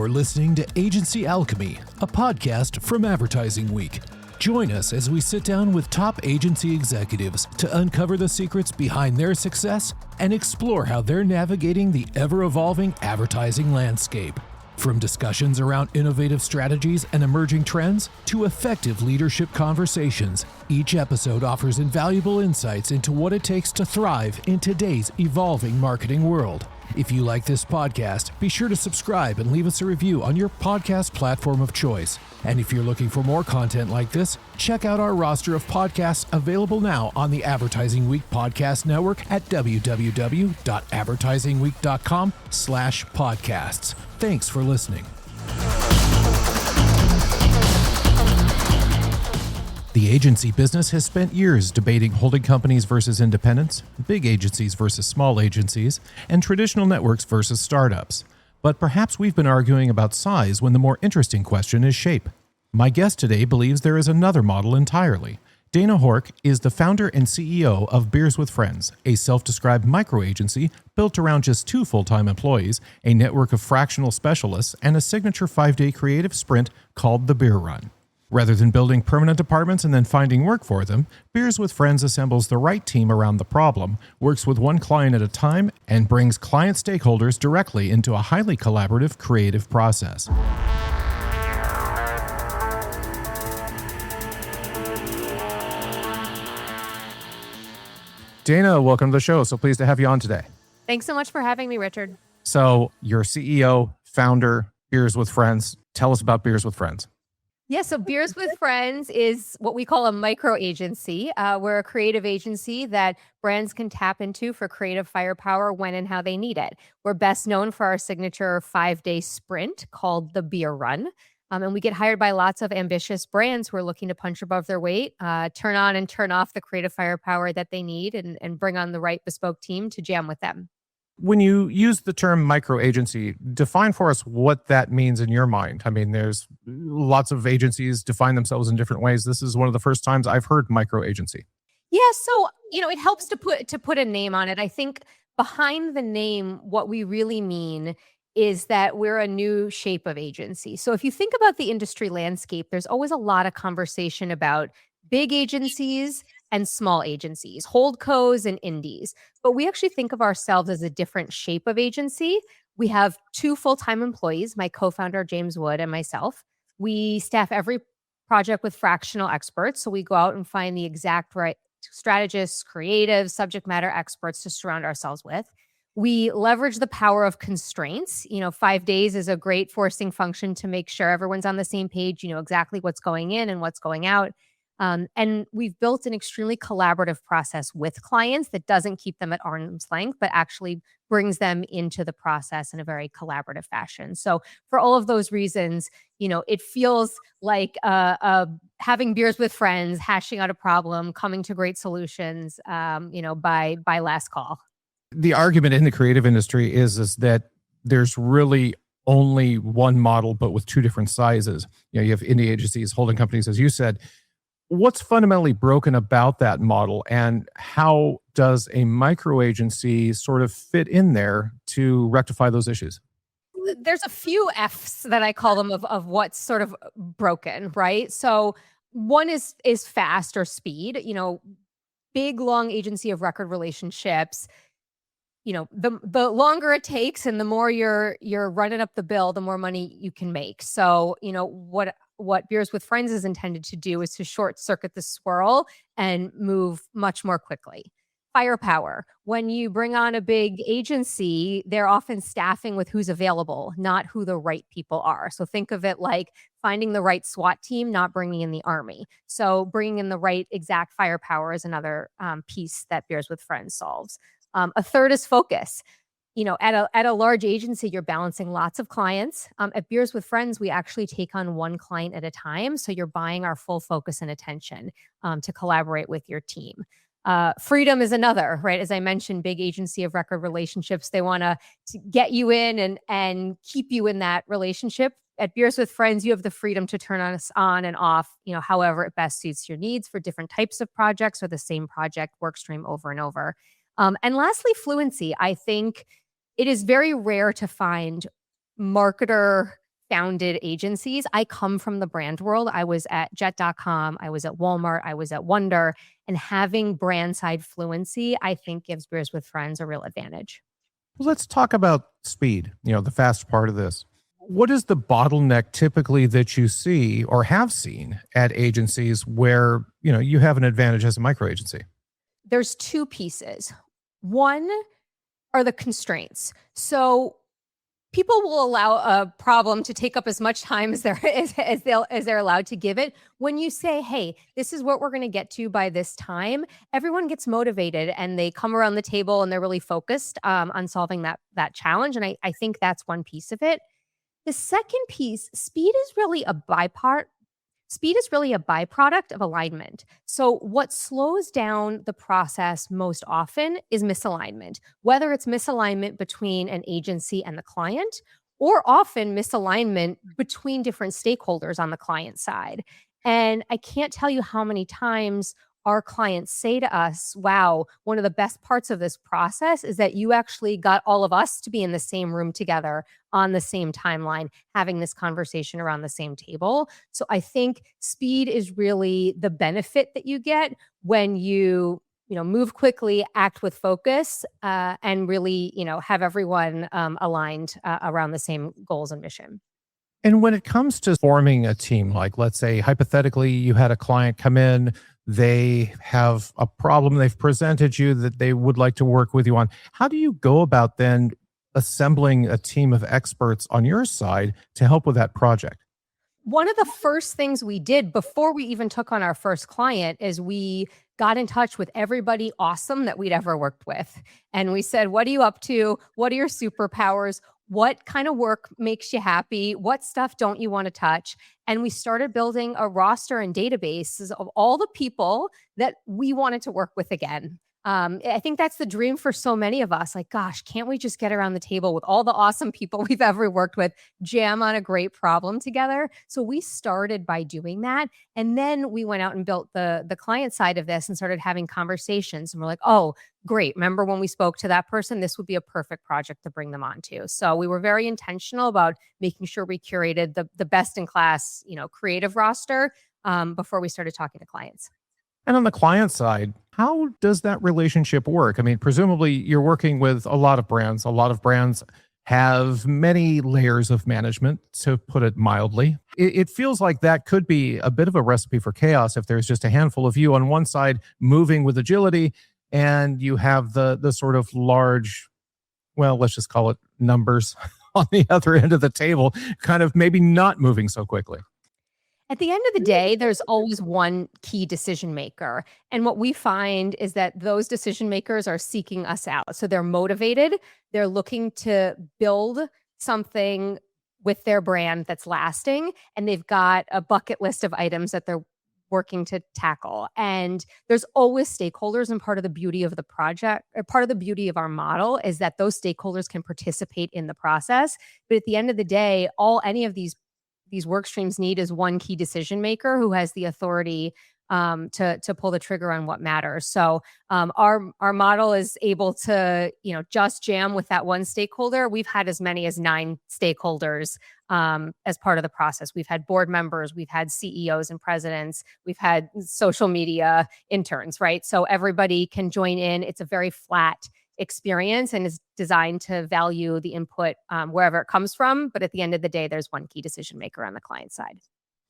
You're listening to Agency Alchemy, a podcast from Advertising Week. Join us as we sit down with top agency executives to uncover the secrets behind their success and explore how they're navigating the ever-evolving advertising landscape. From discussions around innovative strategies and emerging trends to effective leadership conversations, each episode offers invaluable insights into what it takes to thrive in today's evolving marketing world. If you like this podcast, be sure to subscribe and leave us a review on your podcast platform of choice. And if you're looking for more content like this, check out our roster of podcasts available now on the Advertising Week Podcast Network at www.advertisingweek.com/podcasts. Thanks for listening. The agency business has spent years debating holding companies versus independents, big agencies versus small agencies, and traditional networks versus startups. But perhaps we've been arguing about size when the more interesting question is shape. My guest today believes there is another model entirely. Dana Hork is the founder and CEO of Beers with Friends, a self-described microagency built around just 2 full-time employees, a network of fractional specialists, and a signature 5-day creative sprint called the Beer Run. Rather than building permanent departments and then finding work for them, Beers with Friends assembles the right team around the problem, works with one client at a time, and brings client stakeholders directly into a highly collaborative creative process. Dana, welcome to the show. So pleased to have you on today. Thanks so much for having me, Richard. So you're CEO, founder, Beers with Friends. Tell us about Beers with Friends. Yeah, so Beers with Friends is what we call a microagency. We're a creative agency that brands can tap into for creative firepower when and how they need it. We're best known for our signature 5-day sprint called the Beer Run. And we get hired by lots of ambitious brands who are looking to punch above their weight, turn on and turn off the creative firepower that they need, and bring on the right bespoke team to jam with them. When you use the term microagency, define for us what that means in your mind. I mean, there's lots of agencies define themselves in different ways. This is one of the first times I've heard microagency. Yeah, so, it helps to put a name on it. I think behind the name, what we really mean is that we're a new shape of agency. So if you think about the industry landscape, there's always a lot of conversation about big agencies and small agencies, holdcos and indies. But we actually think of ourselves as a different shape of agency. We have 2 full-time employees, my co-founder, James Wood, and myself. We staff every project with fractional experts. So we go out and find the exact right strategists, creatives, subject matter experts to surround ourselves with. We leverage the power of constraints. 5 days is a great forcing function to make sure everyone's on the same page, exactly what's going in and what's going out. And we've built an extremely collaborative process with clients that doesn't keep them at arm's length, but actually brings them into the process in a very collaborative fashion. So for all of those reasons, it feels like having beers with friends, hashing out a problem, coming to great solutions, by last call. The argument in the creative industry is that there's really only one model, but with 2 different sizes. You have indie agencies, holding companies, as you said. What's fundamentally broken about that model, and how does a microagency sort of fit in there to rectify those issues? There's a few F's that I call them of what's sort of broken, right? So one is fast or speed. Big, long agency of record relationships. The longer it takes and the more you're running up the bill, the more money you can make. So, what Beers with Friends is intended to do is to short circuit the swirl and move much more quickly. Firepower. When you bring on a big agency, they're often staffing with who's available, not who the right people are. So think of it like finding the right SWAT team, not bringing in the army. So bringing in the right exact firepower is another piece that Beers with Friends solves. A third is focus. At a large agency, you're balancing lots of clients. At Beers with Friends, we actually take on one client at a time. So you're buying our full focus and attention to collaborate with your team. Freedom is another, right? As I mentioned, big agency of record relationships. They want to get you in and keep you in that relationship. At Beers with Friends, you have the freedom to turn us on and off, however it best suits your needs for different types of projects or the same project work stream over and over. And lastly, fluency. I think it is very rare to find marketer founded agencies. I come from the brand world. I was at Jet.com. I was at Walmart. I was at Wonder. And having brand side fluency, I think gives Beers with Friends a real advantage. Let's talk about speed, the fast part of this. What is the bottleneck typically that you see or have seen at agencies where, you have an advantage as a micro agency? There's two pieces. One are the constraints. So people will allow a problem to take up as much time as they're allowed to give it. When you say, hey, this is what we're going to get to by this time, everyone gets motivated and they come around the table and they're really focused on solving that challenge. And I think that's one piece of it. The second piece, speed is really a byproduct of alignment. So what slows down the process most often is misalignment, whether it's misalignment between an agency and the client, or often misalignment between different stakeholders on the client side. And I can't tell you how many times our clients say to us, wow, one of the best parts of this process is that you actually got all of us to be in the same room together on the same timeline, having this conversation around the same table. So I think speed is really the benefit that you get when you move quickly, act with focus, and really, have everyone aligned around the same goals and mission. And when it comes to forming a team, like let's say hypothetically you had a client come in, they have a problem they've presented you that they would like to work with you on. How do you go about then assembling a team of experts on your side to help with that project? One of the first things we did before we even took on our first client is we got in touch with everybody awesome that we'd ever worked with. And we said, what are you up to? What are your superpowers? What kind of work makes you happy? What stuff don't you want to touch? And we started building a roster and databases of all the people that we wanted to work with again. I think that's the dream for so many of us. Like, gosh, can't we just get around the table with all the awesome people we've ever worked with, jam on a great problem together? So we started by doing that. And then we went out and built the client side of this and started having conversations. And we're like, oh, great. Remember when we spoke to that person? This would be a perfect project to bring them onto. So we were very intentional about making sure we curated the best in class, creative roster before we started talking to clients. And on the client side, how does that relationship work? I mean, presumably you're working with a lot of brands. A lot of brands have many layers of management, to put it mildly. It feels like that could be a bit of a recipe for chaos if there's just a handful of you on one side moving with agility, and you have the sort of large, well, let's just call it numbers on the other end of the table, kind of maybe not moving so quickly. At the end of the day, there's always one key decision maker. And what we find is that those decision makers are seeking us out. So they're motivated. They're looking to build something with their brand that's lasting. And they've got a bucket list of items that they're working to tackle. And there's always stakeholders. And part of the beauty of the project, or part of the beauty of our model, is that those stakeholders can participate in the process. But at the end of the day, all any of these work streams need is one key decision maker who has the authority to pull the trigger on what matters. So our model is able to just jam with that one stakeholder. We've had as many as 9 stakeholders as part of the process. We've had board members, we've had CEOs and presidents, we've had social media interns, right? So everybody can join in. It's a very flat experience and is designed to value the input wherever it comes from. But at the end of the day, there's one key decision maker on the client side.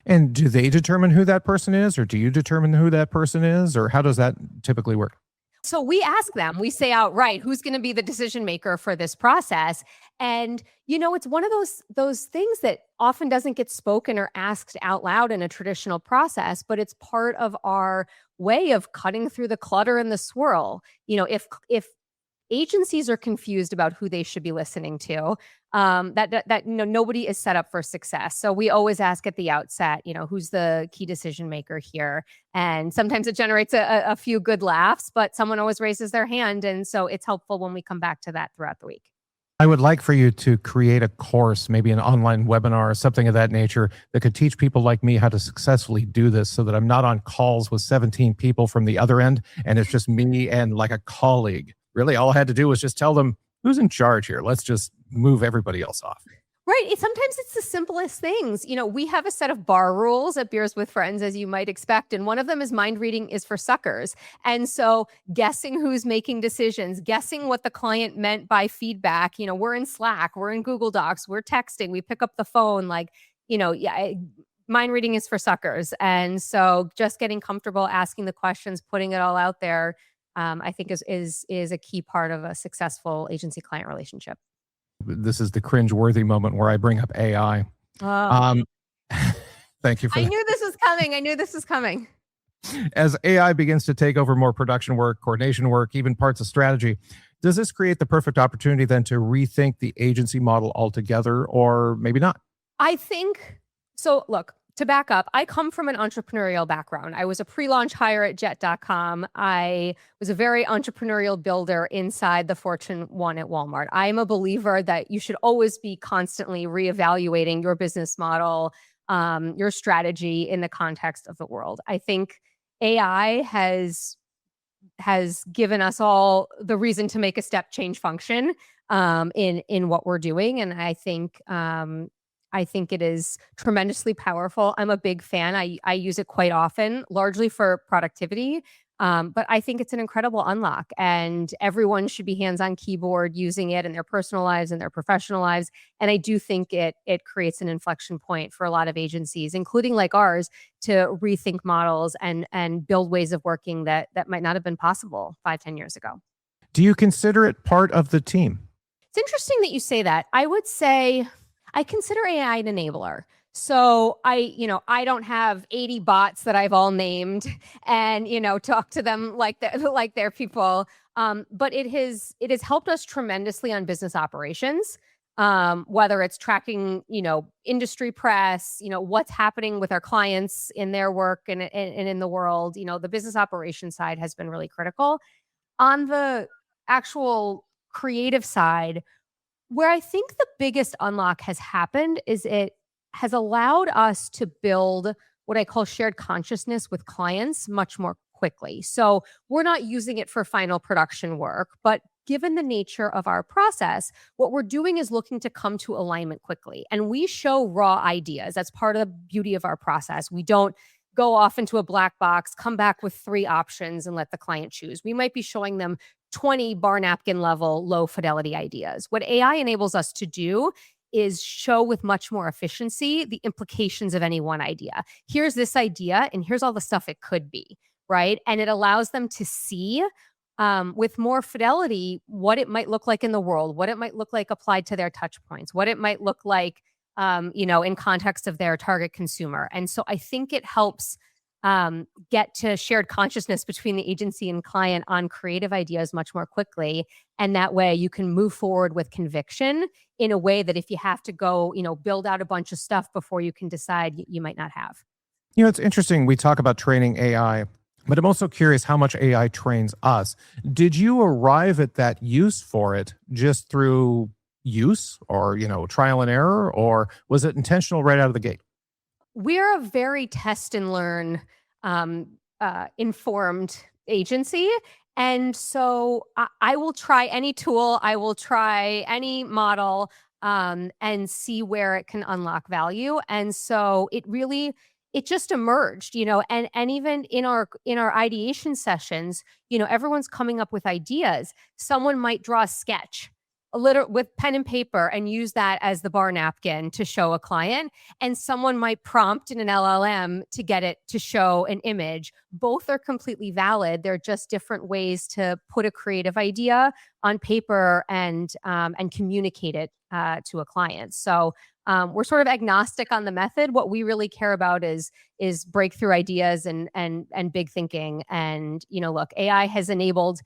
And do they determine who that person is, or do you determine who that person is, or how does that typically work? So we ask them, we say outright, who's going to be the decision maker for this process? And, it's one of those things that often doesn't get spoken or asked out loud in a traditional process, but it's part of our way of cutting through the clutter and the swirl. If agencies are confused about who they should be listening to, nobody is set up for success. So we always ask at the outset, who's the key decision maker here? And sometimes it generates a few good laughs, but someone always raises their hand. And so it's helpful when we come back to that throughout the week. I would like for you to create a course, maybe an online webinar or something of that nature, that could teach people like me how to successfully do this, so that I'm not on calls with 17 people from the other end and it's just me and like a colleague. Really, all I had to do was just tell them, who's in charge here? Let's just move everybody else off. Right. Sometimes it's the simplest things. We have a set of bar rules at Beers with Friends, as you might expect. And one of them is mind reading is for suckers. And so guessing who's making decisions, guessing what the client meant by feedback. We're in Slack, we're in Google Docs, we're texting, we pick up the phone. Mind reading is for suckers. And so just getting comfortable asking the questions, putting it all out there, I think is a key part of a successful agency client relationship. This is the cringe-worthy moment where I bring up AI. Oh. Thank you for I that. knew this was coming. I knew this was coming. As AI begins to take over more production work, coordination work, even parts of strategy, does this create the perfect opportunity then to rethink the agency model altogether, or maybe not? I think so. Look, to back up, I come from an entrepreneurial background. I was a pre-launch hire at jet.com. I was a very entrepreneurial builder inside the Fortune 1 at Walmart. I am a believer that you should always be constantly reevaluating your business model, your strategy in the context of the world. I think AI has given us all the reason to make a step change function in what we're doing, and I think it is tremendously powerful. I'm a big fan. I use it quite often, largely for productivity. But I think it's an incredible unlock, and everyone should be hands-on keyboard using it in their personal lives and their professional lives. And I do think it creates an inflection point for a lot of agencies, including like ours, to rethink models and build ways of working that might not have been possible 5-10 years ago. Do you consider it part of the team? It's interesting that you say that. I would say I consider AI an enabler. So I don't have 80 bots that I've all named and, talk to them like they're people. But it has helped us tremendously on business operations, whether it's tracking, industry press, what's happening with our clients in their work and in the world. The business operations side has been really critical. On the actual creative side, where I think the biggest unlock has happened is it has allowed us to build what I call shared consciousness with clients much more quickly. So we're not using it for final production work, but given the nature of our process, what we're doing is looking to come to alignment quickly. And we show raw ideas. That's part of the beauty of our process. We don't go off into a black box, come back with 3 options and let the client choose. We might be showing them 20 bar napkin level low fidelity ideas. What AI enables us to do is show with much more efficiency the implications of any one idea. Here's this idea and here's all the stuff it could be, right? And it allows them to see with more fidelity what it might look like in the world, what it might look like applied to their touch points, what it might look like in context of their target consumer. And so I think it helps get to shared consciousness between the agency and client on creative ideas much more quickly. And that way you can move forward with conviction in a way that if you have to go, build out a bunch of stuff before you can decide, you might not have. It's interesting. We talk about training AI, but I'm also curious how much AI trains us. Did you arrive at that use for it just through use or, trial and error, or was it intentional right out of the gate? We're a very test and learn informed agency. And so I will try any tool, I will try any model and see where it can unlock value. And so it just emerged, and even in our ideation sessions, everyone's coming up with ideas. Someone might draw a sketch with pen and paper and use that as the bar napkin to show a client. And someone might prompt in an LLM to get it to show an image. Both are completely valid. They're just different ways to put a creative idea on paper and communicate it to a client. So we're sort of agnostic on the method. What we really care about is breakthrough ideas and big thinking. And, look, AI has enabled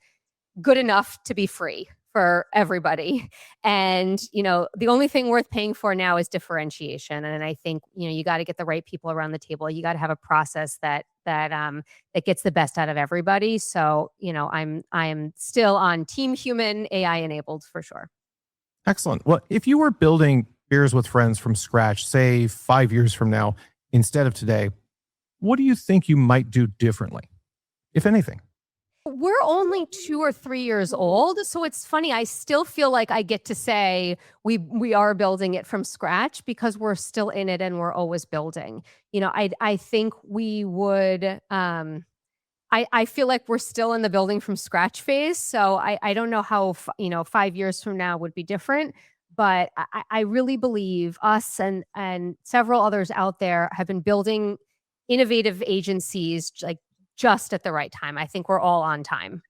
good enough to be free for everybody. And, the only thing worth paying for now is differentiation. And I think, you got to get the right people around the table. You got to have a process that gets the best out of everybody. So, I'm still on team human, AI enabled for sure. Excellent. Well, if you were building Beers with Friends from scratch, say 5 years from now, instead of today, what do you think you might do differently, if anything? We're only 2 or 3 years old, so it's funny, I still feel like I get to say we are building it from scratch because we're still in it and we're always building. I think we would, I feel like we're still in the building from scratch phase, so I don't know how 5 years from now would be different, but I really believe us and several others out there have been building innovative agencies, like, just at the right time. I think we're all on time.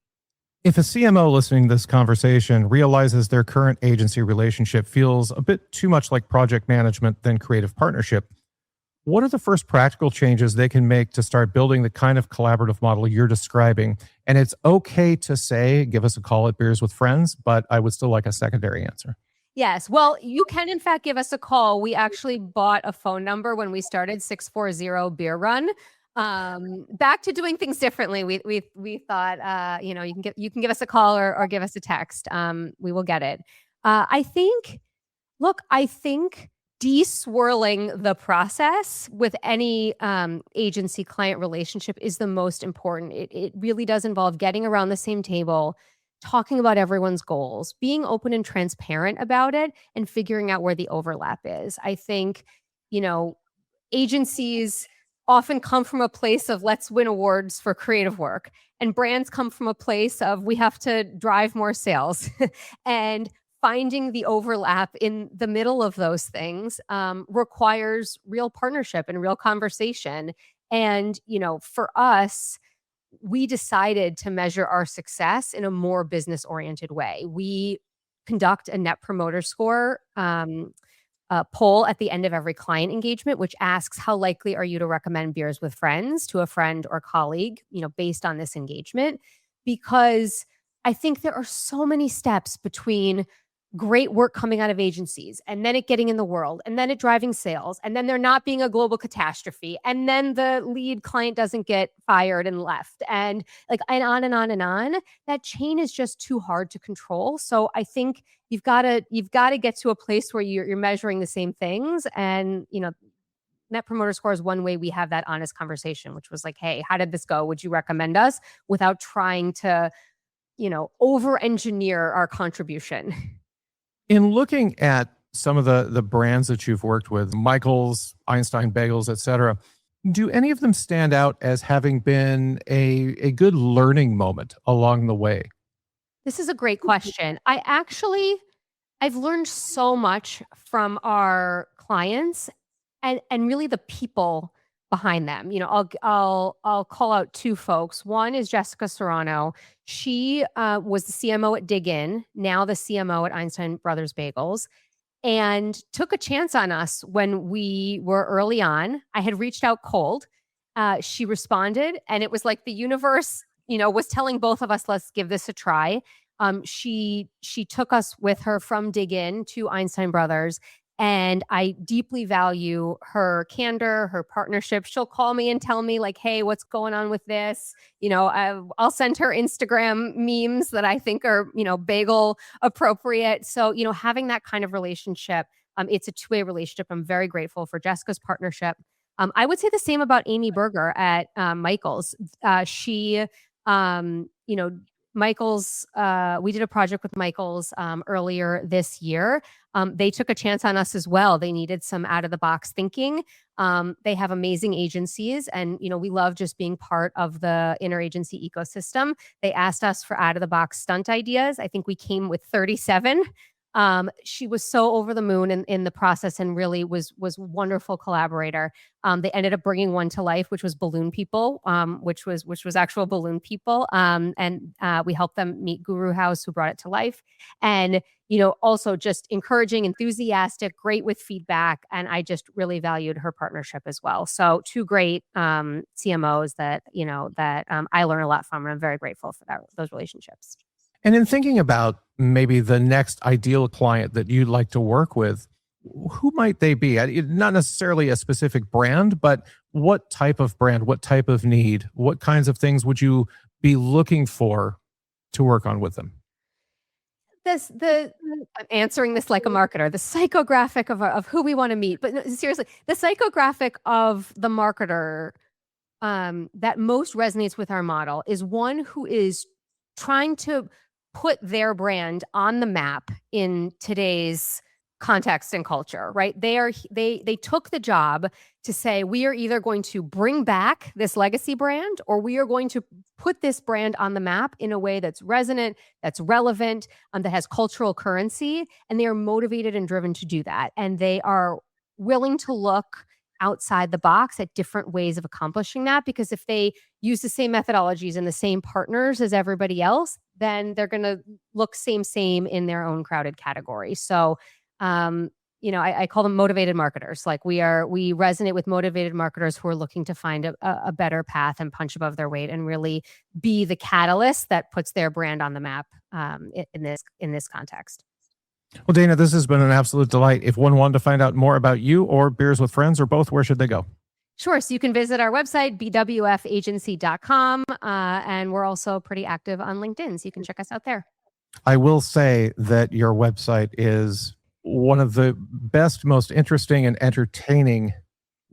If a CMO listening to this conversation realizes their current agency relationship feels a bit too much like project management than creative partnership, what are the first practical changes they can make to start building the kind of collaborative model you're describing? And it's okay to say, give us a call at Beers with Friends, but I would still like a secondary answer. Yes. Well, you can in fact give us a call. We actually bought a phone number when we started 640 Beer Run. Back to doing things differently. We thought you can give us a call or give us a text. We will get it. I think de-swirling the process with any agency client relationship is the most important. It really does involve getting around the same table, talking about everyone's goals, being open and transparent about it, and figuring out where the overlap is. I think, you know, agencies often come from a place of let's win awards for creative work, and brands come from a place of we have to drive more sales. And finding the overlap in the middle of those things requires real partnership and real conversation. And, for us, we decided to measure our success in a more business oriented way. We conduct a net promoter score poll at the end of every client engagement, which asks how likely are you to recommend Beers with Friends to a friend or colleague, based on this engagement. Because I think there are so many steps between great work coming out of agencies and then it getting in the world and then it driving sales and then there not being a global catastrophe and then the lead client doesn't get fired and left and on and on and on. That chain is just too hard to control. So I think you've got to get to a place where you're measuring the same things. And net promoter score is one way we have that honest conversation, which was like, hey, how did this go? Would you recommend us? Without trying to over engineer our contribution. In looking at some of the brands that you've worked with, Michaels, Einstein Bagels, et cetera, do any of them stand out as having been a good learning moment along the way? This is a great question. I've learned so much from our clients and really the people behind them. I'll call out two folks. One is Jessica Serrano. She was the CMO at Dig In, now the CMO at Einstein Brothers Bagels, and took a chance on us when we were early on. I had reached out cold. She responded, and it was like the universe, was telling both of us, let's give this a try. She took us with her from Dig In to Einstein Brothers, and I deeply value her candor, her partnership. She'll call me and tell me like, hey, what's going on with this? I'll send her Instagram memes that I think are, bagel appropriate. So, having that kind of relationship, it's a two-way relationship. I'm very grateful for Jessica's partnership. I would say the same about Amy Berger at Michaels. Michaels, we did a project with Michaels earlier this year. They took a chance on us as well. They needed some out of the box thinking. They have amazing agencies, and we love just being part of the interagency ecosystem. They asked us for out of the box stunt ideas. I think we came with 37. She was so over the moon in the process and really was wonderful collaborator. They ended up bringing one to life, which was balloon people, which was actual balloon people. And we helped them meet Guru House, who brought it to life. And, also just encouraging, enthusiastic, great with feedback. And I just really valued her partnership as well. So two great CMOs that I learn a lot from, and I'm very grateful for those relationships. And in thinking about maybe the next ideal client that you'd like to work with, who might they be? Not necessarily a specific brand, but what type of brand, what type of need, what kinds of things would you be looking for to work on with them? I'm answering this like a marketer, the psychographic of who we want to meet. But no, seriously, the psychographic of the marketer that most resonates with our model is one who is trying to put their brand on the map in today's context and culture, right? They took the job to say, we are either going to bring back this legacy brand, or we are going to put this brand on the map in a way that's resonant, that's relevant, that has cultural currency. And they are motivated and driven to do that. And they are willing to look outside the box at different ways of accomplishing that, because if they use the same methodologies and the same partners as everybody else, then they're going to look same in their own crowded category. So I call them motivated marketers. Like we resonate with motivated marketers who are looking to find a better path and punch above their weight and really be the catalyst that puts their brand on the map in this context. Well, Dana, this has been an absolute delight. If one wanted to find out more about you or Beers with Friends or both, where should they go? Sure. So you can visit our website, bwfagency.com. And we're also pretty active on LinkedIn. So you can check us out there. I will say that your website is one of the best, most interesting and entertaining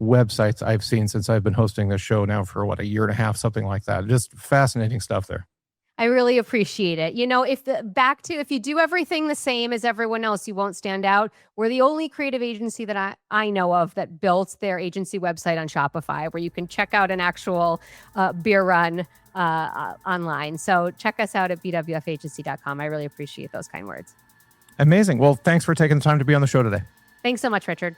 websites I've seen since I've been hosting this show now for a year and a half, something like that. Just fascinating stuff there. I really appreciate it. If you do everything the same as everyone else, you won't stand out. We're the only creative agency that I know of that built their agency website on Shopify, where you can check out an actual beer run online. So check us out at bwfagency.com. I really appreciate those kind words. Amazing. Well, thanks for taking the time to be on the show today. Thanks so much, Richard.